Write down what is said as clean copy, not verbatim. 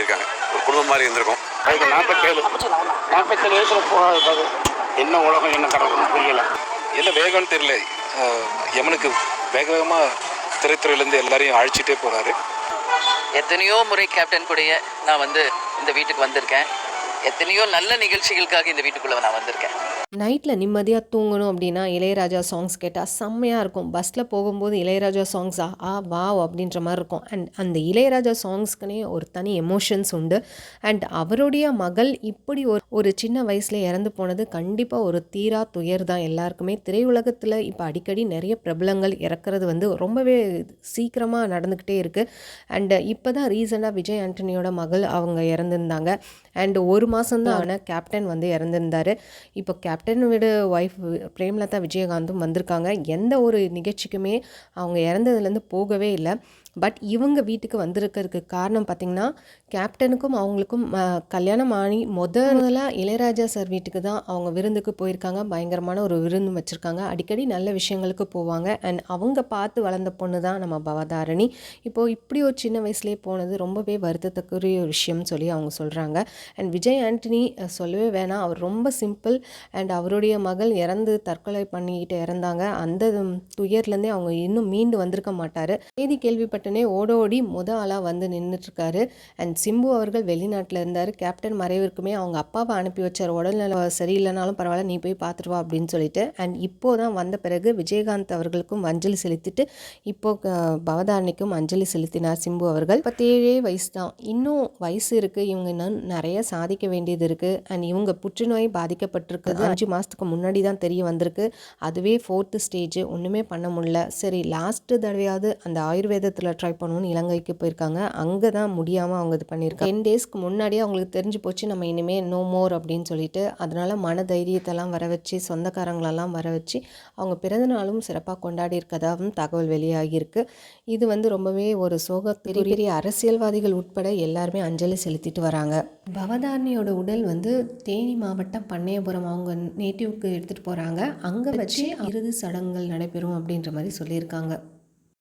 பண்ணியிருக்காங்க. ஒரு குடும்பம் மாதிரி இருந்திருக்கும். அதுக்கு 47 வயசில் போகாது. என்ன உலகம் என்ன கடவுள்னு புரியல. என்ன வேகம்னு தெரியல. யமனுக்கு வேக வேகமாக திரைத்துறையிலேருந்து எல்லாரையும் அழைச்சிட்டே போகிறாரு. எத்தனையோ முறை கேப்டன் கூடயே நான் இந்த வீட்டுக்கு வந்திருக்கேன். எத்தனையோ நல்ல நிகழ்ச்சிகளுக்காக இந்த வீட்டுக்குள்ளே நான் வந்திருக்கேன். நைட்டில் நிம்மதியாக தூங்கணும் அப்படின்னா இளையராஜா சாங்ஸ் கேட்டால் செம்மையாக இருக்கும். பஸ்ஸில் போகும்போது இளையராஜா சாங்ஸா வாவ் அப்படின்ற மாதிரி இருக்கும். அண்ட் அந்த இளையராஜா சாங்ஸ்க்குனே ஒரு தனி எமோஷன்ஸ் உண்டு. அண்ட் அவருடைய மகள் இப்படி ஒரு சின்ன வயசில் இறந்து போனது கண்டிப்பாக ஒரு தீரா துயர் தான் எல்லாருக்குமே. திரையுலகத்தில் இப்போ அடிக்கடி நிறைய பிரபலங்கள் இறக்குறது ரொம்பவே சீக்கிரமாக நடந்துக்கிட்டே இருக்குது. அண்டு இப்போ தான் ரீசெண்டாக விஜய் ஆண்டனியோட மகள் அவங்க இறந்துருந்தாங்க. அண்ட் ஒரு மாதம்தான் கேப்டன் இறந்துருந்தார். இப்போ கேப்டன் வீடு ஒய்ஃப் பிரேமலதா விஜயகாந்தும் வந்திருக்காங்க. எந்த ஒரு நிகழ்ச்சிக்குமே அவங்க இறந்ததுலேருந்து போகவே இல்லை. பட் இவங்க வீட்டுக்கு வந்திருக்கிறதுக்கு காரணம் பார்த்திங்கன்னா, கேப்டனுக்கும் அவங்களுக்கும் கல்யாணம் ஆகி முதலாக இளையராஜா சார் வீட்டுக்கு தான் அவங்க விருந்துக்கு போயிருக்காங்க. பயங்கரமான ஒரு விருந்து வச்சுருக்காங்க. அடிக்கடி நல்ல விஷயங்களுக்கு போவாங்க. அண்ட் அவங்க பார்த்து வளர்ந்த பொண்ணு தான் நம்ம பவதாரணி. இப்போது இப்படி ஒரு சின்ன வயசுலேயே போனது ரொம்பவே வருத்தத்துக்குரிய ஒரு விஷயம்னு சொல்லி அவங்க சொல்கிறாங்க. அண்ட் விஜய் ஆண்டனி சொல்லவே வேணாம், அவர் ரொம்ப சிம்பிள். அண்ட் அவருடைய மகள் இறந்து தற்கொலை பண்ணிக்கிட்டு இறந்தாங்க. அந்த துயர்லேருந்தே அவங்க இன்னும் மீண்டு வந்திருக்க மாட்டார். செய்தி கேள்விப்பட்டனே ஓடோடி ஆளாக நின்றுட்டுருக்காரு. அண்ட் சிம்பு அவர்கள் வெளிநாட்டில் இருந்தார். கேப்டன் மறைவிற்குமே அவங்க அப்பாவை அனுப்பி வச்சார். உடல்நல சரியில்லைனாலும் பரவாயில்ல, நீ போய் பார்த்துட்டு வா அப்படின்னு சொல்லிட்டு. அண்ட் இப்போது தான் வந்த பிறகு விஜயகாந்த் அவர்களுக்கும் அஞ்சலி செலுத்திட்டு இப்போது பவதாரணிக்கும் அஞ்சலி செலுத்தினார் சிம்பு அவர்கள். 37 வயசு தான், இன்னும் வயசு இருக்குது. இவங்க இன்னும் நிறைய சாதிக்க வேண்டியது இருக்குது. அண்ட் இவங்க புற்றுநோய் பாதிக்கப்பட்டிருக்குது 5 மாதத்துக்கு முன்னாடி தான் தெரிய வந்திருக்கு. அதுவே 4th ஸ்டேஜ், ஒன்றுமே பண்ண முடியல. சரி, லாஸ்ட்டு தடவையாவது அந்த ஆயுர்வேதத்தில் ட்ரை பண்ணணும்னு இலங்கைக்கு போயிருக்காங்க. அங்கே தான் முடியாமல் அவங்க இது பண்ணியிருக்காங்க. 10 டேஸ்க்கு முன்னாடியே அவங்களுக்கு தெரிஞ்சு போச்சு நம்ம இனிமேல் நோ மோர் அப்படின்னு சொல்லிட்டு. அதனால் மன தைரியத்தெல்லாம் வர வச்சு, சொந்தக்காரங்களெல்லாம் வர வச்சு அவங்க பிறந்தநாளும் சிறப்பாக கொண்டாடி இருக்கதாகவும் தகவல் வெளியாகியிருக்கு. இது ரொம்பவே ஒரு சோகத்தில் பெரிய அரசியல்வாதிகள் உட்பட எல்லாருமே அஞ்சலி செலுத்திட்டு வராங்க. பவதாரணியோட உடல் தேனி மாவட்டம் பண்ணையபுரம் அவங்க நேட்டிவ்க்கு எடுத்துகிட்டு போகிறாங்க. அங்கே வச்சு இறுதி சடங்குகள் நடைபெறும் அப்படின்ற மாதிரி சொல்லியிருக்காங்க.